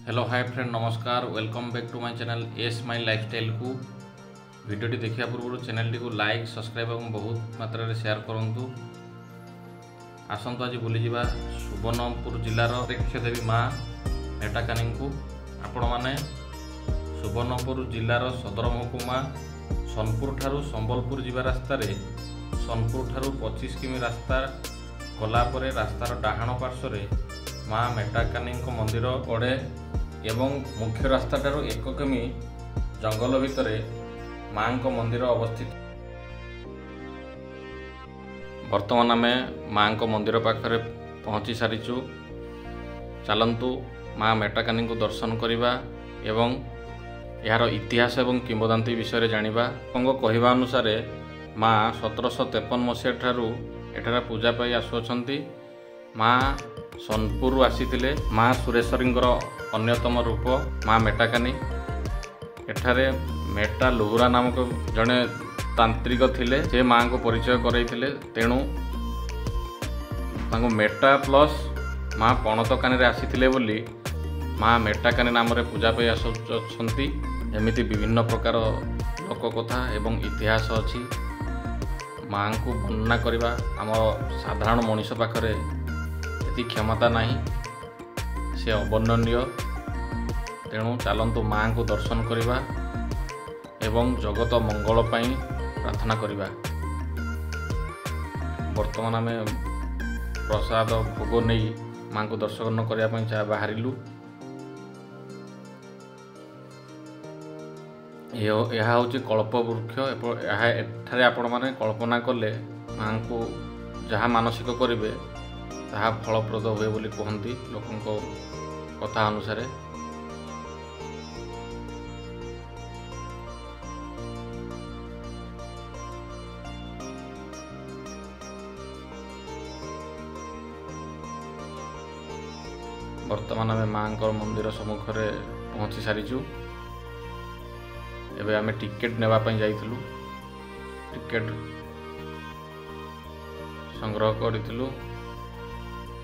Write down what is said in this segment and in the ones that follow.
Hello hi friend नमस्कार welcome back to my channel S my lifestyle को वीडियोटी देखा पूर्व चैनल को लाइक सब्सक्राइब और बहुत मात्रा शेयर करूँ। आसतु आज बुली सुवर्णपुर जिलार देवी माँ मेटाकानी को आपण मैंने सुवर्णपुर जिलार सदर महकुमा सोनपुर ठारू संबलपुर जीवा रास्तार सोनपुर ठारू 25 किमी रास्ता गलापर रास्तार डाहाण पार्श्व माँ मेटाकानी मंदिर पड़े एवं मुख्य रास्ता ठारू 1 किमी जंगल भितर माँ मंदिर अवस्थित। वर्तमान आम माँ मंदिर पाखरे पहुँची सारीचु। चलतु माँ मेटाकानी को दर्शन करवा एवं यार इतिहास एवं किंवदंती विषय जानिबा। कहवा अनुसार माँ 1753 मसीहा ठारू एठार पूजा पाई आसुअछंती। माँ सोनपुर आसीथिले माँ सुरेश्वरी अन्यतम रूप माँ मेटाकानी। एठारे मेटा लुहुरा नामक जड़े तांत्रिक थिले से माँ को परिचय करैथिले। तेणु तांको मेटा प्लस माँ पणतकानी आसीथिले बोली माँ मेटाकानी नाम रे पूजा पाई आसुछंती। एमिति विभिन्न प्रकार लोक कथा एवं इतिहास अछि। माँ को वर्णना करवा आम साधारण मनीष पाखरे एति क्षमता नहीं, से अवर्णनीय। तेणु चलतु माँ को दर्शन करवा एवं जगत मंगल पाई प्रार्थना करवा। वर्तमान आम प्रसाद भोग नहीं माँ को दर्शन करने बाहरिलु। यह हूँ कल्पवृक्ष। एठारे आपण माने कल्पना कले माँ को जहाँ मानसिक करेंगे ताहा फलप्रद हुए बोली कहती लोकों कथा अनुसार। वर्तमान आम माँ मंदिर सम्मुख पहुँची सारीचु। एबे आमे टिकेट नेबा पई जाइथिलु। टिकेट संग्रह करिथिलु।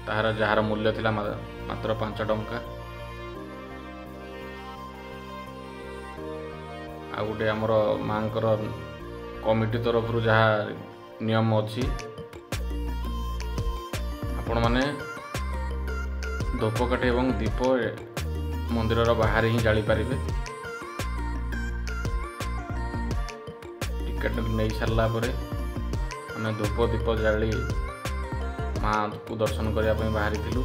ताहार जहार मूल्य थिला मात्र 5 टंका। आ गुटे हमर मांकर कमिटी तरफ जहा नियम अछि आपण माने धूपकाठी एवं दीप मंदिर बाहर ही जाली पारिबे। टिकेट नहीं सारा पर आम धूप दीप जाली माँ को दर्शन करने बाहरी थिलु।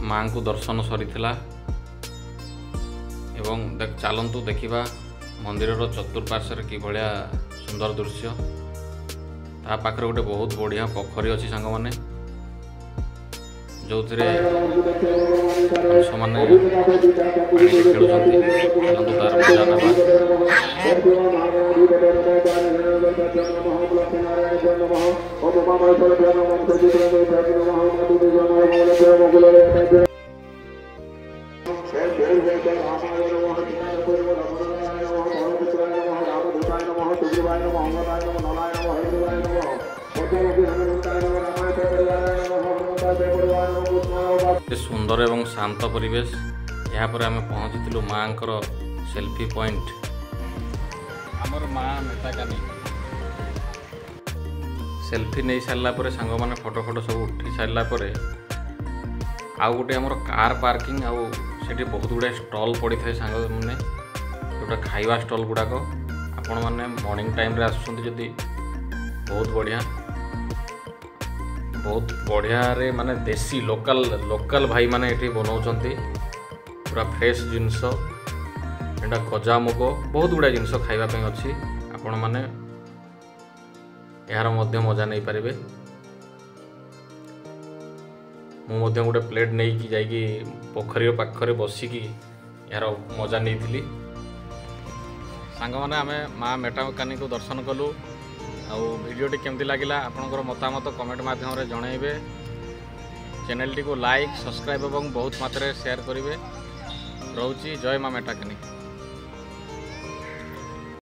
माँ को दर्शन सरीथिला एवं चलतु देखिबा मंदिर चतुर्पार्श्व कि भाया सुंदर दृश्य। ता पाखरे गोटे बहुत बढ़िया पोखरी अच्छी सांग मैंने जो माने खेलुं तार मजा सुंदर एवं शांत परिवेश। यहाँ पर आम पहुँची माँ सेल्फी पॉइंट आमर माँ मेटाकानी। सेल्फी नहीं सारापर सांग मैंने फोटो फोटो सब उठी सारापर आउ गोटे आमर कार पार्किंग आउ सेठी बहुत गुड़ा स्टल पड़ी था सांग मैंने जोटा खाइबा स्टल गुड़ाक आपण मैंने मॉर्निंग टाइम रे आसुछंती जदि बहुत बढ़िया रे माने देसी लोकल भाई माने एठी बनाउछंती। पूरा फ्रेश जिनस एटा गजामुग बहुत गुड़ा जिनस खाइबा अच्छी आपण मैंने यार मजा नहीं पारे। मुझे गोटे प्लेट नहीं कि जाइए पोखरी पाखरे बसिकी यार मजा नहीं थी। सांग मैंने आम माँ मेटाकानी को दर्शन कलु। वीडियोटी केमती लगिला आपनकर मतामत कमेंट माध्यम जनइबे। चैनल टी को लाइक सब्सक्राइब और बहुत मात्रा शेयर करेंगे। रोची जय माँ मेटाकानी।